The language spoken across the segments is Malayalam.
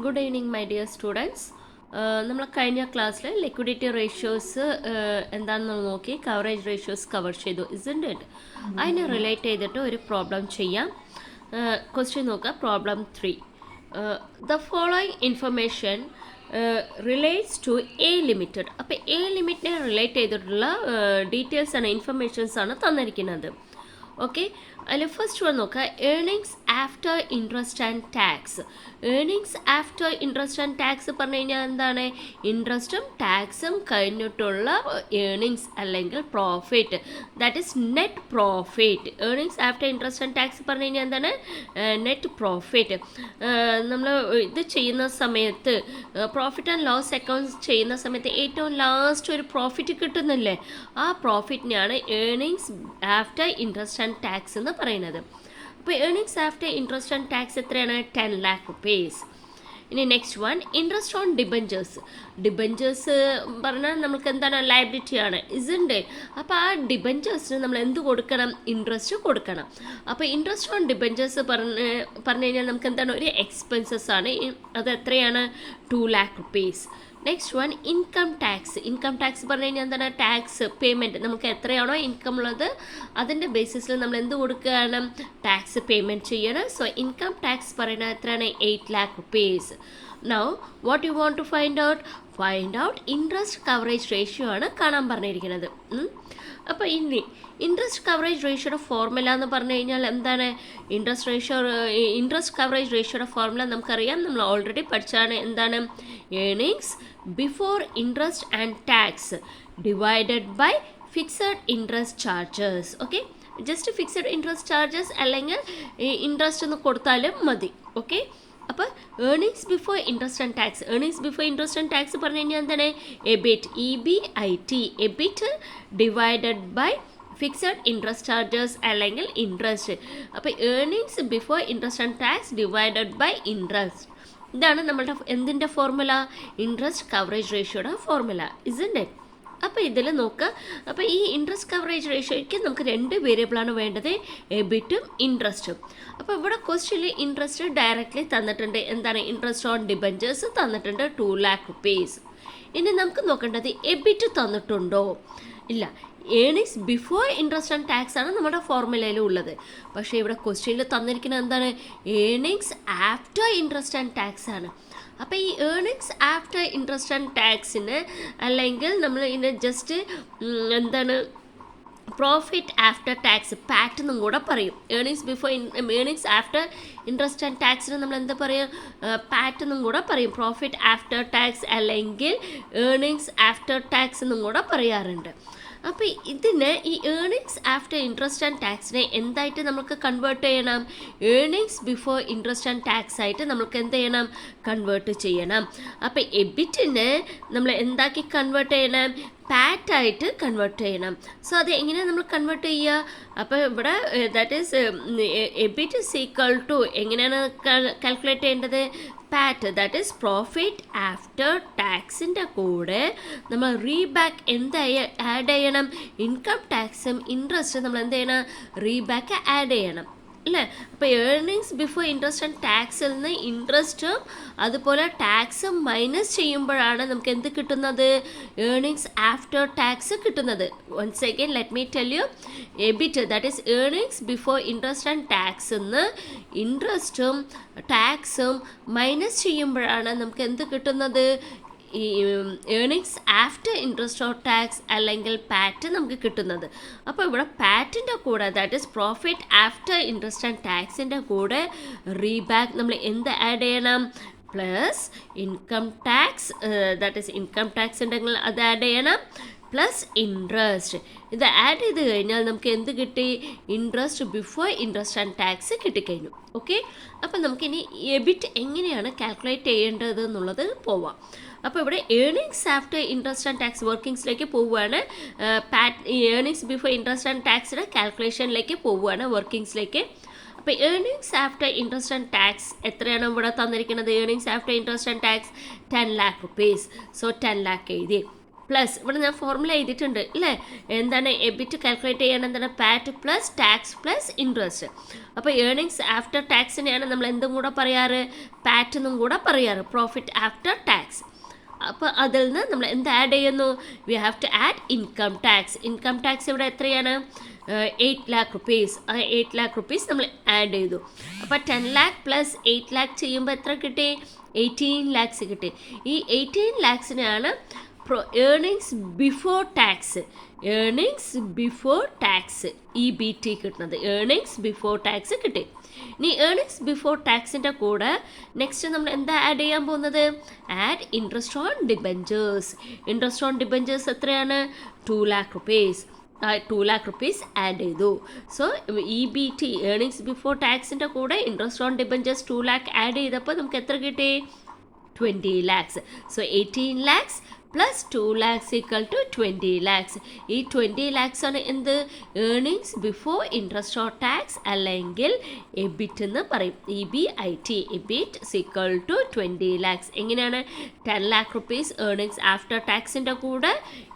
Good evening, my dear students. നമ്മൾ കഴിഞ്ഞ ക്ലാസ്സിൽ ലിക്വിഡിറ്റി റേഷ്യോസ് എന്താണെന്ന് നോക്കി കവറേജ് റേഷ്യോസ് കവർ ചെയ്തു ഇസൻറ്റ് ഇറ്റ്. അതിനെ റിലേറ്റ് ചെയ്തിട്ട് ഒരു പ്രോബ്ലം ചെയ്യാം. ക്വസ്റ്റ്യൻ നോക്കുക. Problem 3. The following information relates to A limited. അപ്പോൾ എ ലിമിറ്റിനെ റിലേറ്റ് ചെയ്തിട്ടുള്ള ഡീറ്റെയിൽസ് ആണ്, ഇൻഫർമേഷൻസ് ആണ് തന്നിരിക്കുന്നത്. ഓക്കെ, അതിൽ ഫസ്റ്റ് വൺ നോക്കുക. Earnings after interest and tax. Earnings after interest and tax പറഞ്ഞു കഴിഞ്ഞാൽ എന്താണ്? ഇൻട്രസ്റ്റും ടാക്സും കഴിഞ്ഞിട്ടുള്ള ഏർണിങ്സ് അല്ലെങ്കിൽ profit, that is net profit. Earnings after interest and tax പറഞ്ഞു കഴിഞ്ഞാൽ എന്താണ്? Net profit. നമ്മൾ ഇത് ചെയ്യുന്ന സമയത്ത് പ്രോഫിറ്റ് ആൻഡ് ലോസ് അക്കൗണ്ട്സ് ചെയ്യുന്ന സമയത്ത് ഏറ്റവും ലാസ്റ്റ് ഒരു പ്രോഫിറ്റ് കിട്ടുന്നില്ലേ, ആ പ്രോഫിറ്റിനെയാണ് earnings after interest and tax എന്ന് പറയുന്നത്. അപ്പോൾ earnings after interest and tax എത്രയാണ്? 10 lakh rupees. ഇനി next one, interest on debentures. Debentures പറഞ്ഞാൽ നമുക്ക് എന്താണ്? ലയബിലിറ്റിയാണ്, ഇസൻറ്റ്? അപ്പോൾ ആ ഡിബഞ്ചേഴ്സിന് നമ്മൾ എന്ത് കൊടുക്കണം? ഇൻട്രസ്റ്റ് കൊടുക്കണം. അപ്പോൾ ഇൻട്രസ്റ്റ് ഓൺ ഡിബഞ്ചേഴ്സ് പറഞ്ഞു കഴിഞ്ഞാൽ നമുക്ക് എന്താണ്? ഒരു എക്സ്പെൻസസ് ആണ്. അത് എത്രയാണ്? 2 lakh rupees. Next one, income tax. Income tax പറഞ്ഞു കഴിഞ്ഞാൽ എന്താണ്? Tax payment. നമുക്ക് എത്രയാണോ ഇൻകം ഉള്ളത് അതിൻ്റെ ബേസിസിൽ നമ്മൾ എന്ത് കൊടുക്കുകയാണ്? ടാക്സ് പേയ്മെൻറ്റ് ചെയ്യണം. സോ ഇൻകം ടാക്സ് പറയുന്നത് എത്രയാണ്? 8 lakh rupees. Now what you want to find out interest coverage ratio ആണ് കാണാൻ പറഞ്ഞിരിക്കുന്നത്. അപ്പോൾ ഇനി ഇൻട്രസ്റ്റ് കവറേജ് റേഷ്യോയുടെ ഫോർമുല എന്ന് പറഞ്ഞു കഴിഞ്ഞാൽ എന്താണ്? ഇൻട്രസ്റ്റ് കവറേജ് റേഷ്യോയുടെ ഫോർമുല നമുക്കറിയാം, നമ്മൾ ഓൾറെഡി പഠിച്ചാണ്. എന്താണ്? Earnings before interest and tax divided by fixed interest charges. Okay, just fixed interest charges അല്ലെങ്കിൽ ഇൻട്രസ്റ്റ് ഒന്ന് കൊടുത്താലും മതി. ഓക്കെ, അപ്പോൾ earnings before interest and tax. Earnings before interest and tax പറഞ്ഞു കഴിഞ്ഞാൽ എന്താണ്? EBIT, EBIT, EBIT divided by fixed interest charges അല്ലെങ്കിൽ ഇൻട്രസ്റ്റ്. അപ്പോൾ earnings before interest and tax divided by interest. ഇതാണ് നമ്മളുടെ എന്തിൻ്റെ ഫോർമുല? ഇൻട്രസ്റ്റ് കവറേജ് റേഷ്യോയുടെ ഫോർമുല, ഇസൻറ്റ് ഇറ്റ്? അപ്പോൾ ഇതിൽ നോക്കുക. അപ്പോൾ ഈ ഇൻട്രസ്റ്റ് കവറേജ് റേഷ്യോയ്ക്ക് നമുക്ക് 2 വേരിയബിളാണ് വേണ്ടത്, എബിറ്റും ഇൻട്രസ്റ്റും. അപ്പോൾ ഇവിടെ ക്വസ്റ്റ്യനിൽ ഇൻട്രസ്റ്റ് ഡയറക്റ്റ്ലി തന്നിട്ടുണ്ട്. എന്താണ്? ഇൻട്രസ്റ്റ് ഓൺ ഡിബഞ്ചേഴ്സ് തന്നിട്ടുണ്ട്, 2 lakh rupees. ഇനി നമുക്ക് നോക്കേണ്ടത് എബിറ്റ് തന്നിട്ടുണ്ടോ? ഇല്ല. Earnings before interest and tax ആണ് നമ്മുടെ ഫോർമുലയിൽ ഉള്ളത്. പക്ഷേ ഇവിടെ ക്വസ്റ്റ്യനിൽ തന്നിരിക്കുന്നത് എന്താണ്? Earnings after interest and tax ആണ്. അപ്പോൾ ഈ ഏർണിങ്സ് ആഫ്റ്റർ ഇൻട്രസ്റ്റ് ആൻഡ് ടാക്സിന് അല്ലെങ്കിൽ നമ്മൾ ഇതിനെ ജസ്റ്റ് എന്താണ് പ്രോഫിറ്റ് ആഫ്റ്റർ ടാക്സ്, പാറ്റ് എന്നും കൂടെ പറയും. ഏർണിങ്സ് ആഫ്റ്റർ ഇൻട്രസ്റ്റ് ആൻഡ് ടാക്സിന് നമ്മൾ എന്താ പറയുക? പാറ്റ് എന്നും കൂടെ പറയും. പ്രോഫിറ്റ് ആഫ്റ്റർ ടാക്സ് അല്ലെങ്കിൽ ഏർണിങ്സ് ആഫ്റ്റർ ടാക്സ് എന്നും കൂടെ പറയാറുണ്ട്. അപ്പോൾ ഇതിന് ഈ ഏർണിങ്സ് ആഫ്റ്റർ ഇൻട്രസ്റ്റ് ആൻഡ് ടാക്സിനെ എന്തായിട്ട് നമുക്ക് കൺവേർട്ട് ചെയ്യണം? Earnings before interest and tax ആയിട്ട് നമുക്ക് എന്ത് ചെയ്യണം? കൺവേർട്ട് ചെയ്യണം. അപ്പോൾ എബിറ്റിനെ നമ്മൾ എന്താക്കി കൺവേർട്ട് ചെയ്യണം? പാറ്റായിട്ട് കൺവേർട്ട് ചെയ്യണം. സോ അത് എങ്ങനെയാണ് നമ്മൾ കൺവേർട്ട് ചെയ്യുക? അപ്പോൾ ഇവിടെ that is EBIT is equal to എങ്ങനെയാണ് കാൽക്കുലേറ്റ് ചെയ്യേണ്ടത്? PAT, that is profit after ടാക്സിൻ്റെ കൂടെ നമ്മൾ റീബാക്ക് എന്താ ആഡ് ചെയ്യണം? ഇൻകം ടാക്സും ഇൻട്രസ്റ്റും നമ്മൾ എന്ത് ചെയ്യണം? റീബാക്ക് ആഡ് ചെയ്യണം അല്ലേ? അപ്പോൾ ഏർണിങ്സ് ബിഫോർ ഇൻട്രസ്റ്റ് ആൻഡ് ടാക്സിൽ നിന്ന് ഇൻട്രസ്റ്റും അതുപോലെ ടാക്സും മൈനസ് ചെയ്യുമ്പോഴാണ് നമുക്ക് എന്ത് കിട്ടുന്നത്? ഏർണിങ്സ് ആഫ്റ്റർ ടാക്സ് കിട്ടുന്നത്. Once again let me tell you, EBIT that is earnings before interest and ടാക്സിൽ നിന്ന് ഇൻട്രസ്റ്റും ടാക്സും മൈനസ് ചെയ്യുമ്പോഴാണ് നമുക്ക് എന്ത് കിട്ടുന്നത്? ഈ earnings after interest or tax അല്ലെങ്കിൽ പാറ്റ് നമുക്ക് കിട്ടുന്നത്. അപ്പോൾ ഇവിടെ പാറ്റിൻ്റെ കൂടെ that is profit after interest and ടാക്സിൻ്റെ കൂടെ റീബാക്ക് നമ്മൾ എന്ത് ആഡ് ചെയ്യണം? Plus income tax, that is income tax ഉണ്ടെങ്കിൽ അത് ആഡ് ചെയ്യണം, പ്ലസ് ഇൻട്രസ്റ്റ്. ഇത് ആഡ് ചെയ്ത് കഴിഞ്ഞാൽ നമുക്ക് എന്ത് കിട്ടി? Interest before interest and tax കിട്ടിക്കഴിഞ്ഞു. ഓക്കെ, അപ്പോൾ നമുക്കിനി എബിറ്റ് എങ്ങനെയാണ് കാൽക്കുലേറ്റ് ചെയ്യേണ്ടത് എന്നുള്ളത് പോവാം. അപ്പോൾ ഇവിടെ earnings after interest and tax വർക്കിങ്സിലേക്ക് പോവുകയാണ്. ഏർണിങ്സ് ബിഫോർ ഇൻട്രസ്റ്റ് ആൻഡ് ടാക്സിൻ്റെ കാൽക്കുലേഷനിലേക്ക് പോവുകയാണ്, വർക്കിങ്സിലേക്ക്. അപ്പോൾ earnings after interest and tax എത്രയാണ് ഇവിടെ തന്നിരിക്കുന്നത്? Earnings after interest and tax 10 lakh rupees. So 10 lakh എഴുതി. പ്ലസ് ഇവിടെ ഞാൻ ഫോർമുല എഴുതിയിട്ടുണ്ട് അല്ലേ, എന്താണ് എബിറ്റ് കാൽക്കുലേറ്റ് ചെയ്യാൻ എന്താണ് പാറ്റ് പ്ലസ് ടാക്സ് പ്ലസ് ഇൻട്രസ്റ്റ്. അപ്പോൾ ഏർണിങ്സ് ആഫ്റ്റർ ടാക്സിനെയാണ് നമ്മൾ എന്തും കൂടെ പറയാറ്, പാറ്റ് എന്നും കൂടെ പറയാറ്, പ്രോഫിറ്റ് ആഫ്റ്റർ ടാക്സ്. അപ്പോൾ അതിൽ നിന്ന് നമ്മൾ എന്ത് ആഡ് ചെയ്യുന്നു, we have to add income tax. Income tax ഇവിടെ എത്രയാണ്, 8 lakh rupees. ആ 8 lakh rupees നമ്മൾ ആഡ് ചെയ്തു. അപ്പോൾ 10 lakh പ്ലസ് 8 lakh ചെയ്യുമ്പോൾ എത്ര കിട്ടി, 18 lakhs കിട്ടി. ഈ 18 lakhsനെയാണ് earnings before tax, earnings before tax EBT കിട്ടുന്നത്, ഏർണിങ്സ് ബിഫോർ ടാക്സ് കിട്ടി. ഇനി ഏർണിങ്സ് ബിഫോർ ടാക്സിൻ്റെ കൂടെ നെക്സ്റ്റ് നമ്മൾ എന്താ ആഡ് ചെയ്യാൻ പോകുന്നത്, add interest on debentures. Interest on debentures എത്രയാണ്, 2 lakh rupees. 2 lakh rupees add ചെയ്തു. സോ EBT ഏർണിങ്സ് ബിഫോർ ടാക്സിൻ്റെ കൂടെ ഇൻട്രസ്റ്റ് ഓൺ ഡിബഞ്ചേഴ്സ് 2 lakh ആഡ് ചെയ്തപ്പോൾ നമുക്ക് എത്ര കിട്ടി, 20 lakhs. So 18 lakhs plus 2 lakhs equal to 20 lakhs. ഈ 20 lakhs ആണ് എന്ത്, earnings before interest or tax അല്ലെങ്കിൽ എബിറ്റ് എന്ന് പറയും, EBIT. EBIT equal to 20 lakhs. എങ്ങനെയാണ്, 10 lakh rupees ഏർണിങ്സ് ആഫ്റ്റർ ടാക്സിൻ്റെ കൂടെ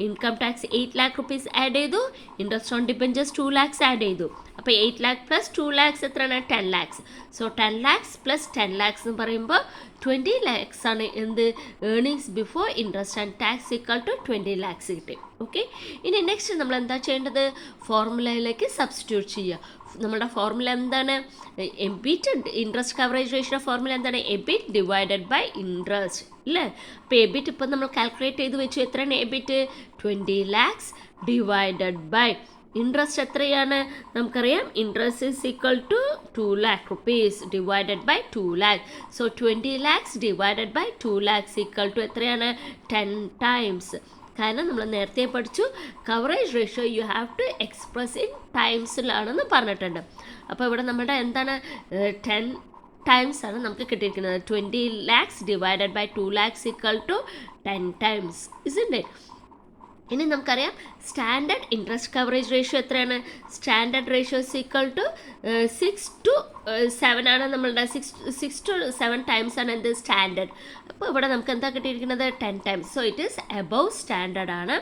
income tax 8 lakh rupees add ചെയ്തു, interest on debentures 2 lakhs add ചെയ്തു. അപ്പോൾ 8 lakh പ്ലസ് 2 lakhs എത്രയാണ്, 10 lakhs. So 10 lakhs plus 10 lakhs എന്ന് പറയുമ്പോൾ 20 lakhs ആണ് എന്ത്, earnings before interest and tax equal to 20 lakhs കിട്ടി. ഓക്കെ, ഇനി നെക്സ്റ്റ് നമ്മൾ എന്താ ചെയ്യേണ്ടത്, ഫോർമുലയിലേക്ക് സബ്സ്റ്റിറ്റ്യൂട്ട് ചെയ്യുക. നമ്മുടെ ഫോർമുല എന്താണ്, EBIT interest coverage ratio formula എന്താണ്, എബിറ്റ് ഡിവൈഡഡ് ബൈ ഇൻട്രസ്റ്റ് അല്ലേ. അപ്പോൾ എബിറ്റ് ഇപ്പം നമ്മൾ കാൽക്കുലേറ്റ് ചെയ്ത് വെച്ചു, എത്രയാണ് EBIT, 20 lakhs divided by interest എത്രയാണ്, നമുക്കറിയാം interest is equal to 2 lakh rupees divided by 2 lakh. So 20 lakhs divided by 2 lakhs equal to എത്രയാണ്, 10 times. കാരണം നമ്മൾ നേരത്തെ പഠിച്ചു coverage ratio you have to express in ടൈംസിലാണെന്ന് പറഞ്ഞിട്ടുണ്ട്. അപ്പോൾ ഇവിടെ നമ്മുടെ എന്താണ് 10 times ആണ് നമുക്ക് കിട്ടിയിരിക്കുന്നത്. 20 lakhs divided by 2 lakhs equal to 10 times, isn't it? ഇനി നമുക്കറിയാം സ്റ്റാൻഡേർഡ് ഇൻട്രസ്റ്റ് കവറേജ് റേഷ്യോ എത്രയാണ്, standard ratio is equal to 6 to 7 ആണ് നമ്മളുടെ, 6 to 7 times ആണ് എന്ത്, സ്റ്റാൻഡേർഡ്. അപ്പോൾ ഇവിടെ നമുക്ക് എന്താ കിട്ടിയിരിക്കുന്നത്, 10 times. So it is above standard ആണ്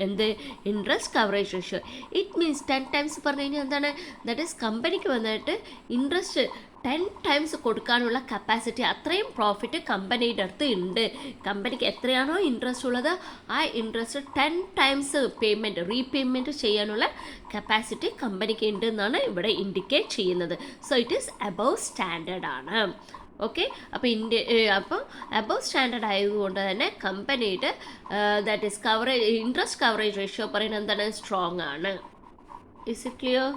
എന്ത്, interest coverage ratio. It means 10 times പറഞ്ഞു കഴിഞ്ഞാൽ എന്താണ്, ദാറ്റ് ഈസ് കമ്പനിക്ക് വന്നിട്ട് ഇൻട്രസ്റ്റ് 10 times കൊടുക്കാനുള്ള കപ്പാസിറ്റി, അത്രയും പ്രോഫിറ്റ് കമ്പനിയുടെ അടുത്ത് ഉണ്ട്. കമ്പനിക്ക് എത്രയാണോ ഇൻട്രസ്റ്റ് ഉള്ളത് ആ ഇൻട്രസ്റ്റ് 10 times പേയ്മെൻറ്റ് റീപേയ്മെൻറ്റ് ചെയ്യാനുള്ള കപ്പാസിറ്റി കമ്പനിക്ക് ഉണ്ട് എന്നാണ് ഇവിടെ ഇൻഡിക്കേറ്റ് ചെയ്യുന്നത്. So it is above standard ആണ്. ഓക്കെ, അപ്പോൾ അബവ് സ്റ്റാൻഡേർഡ് ആയതുകൊണ്ട് തന്നെ കമ്പനിയുടെ that is interest coverage ratio പറയുന്നത് എന്താണ്, സ്ട്രോങ് ആണ്. Is it clear?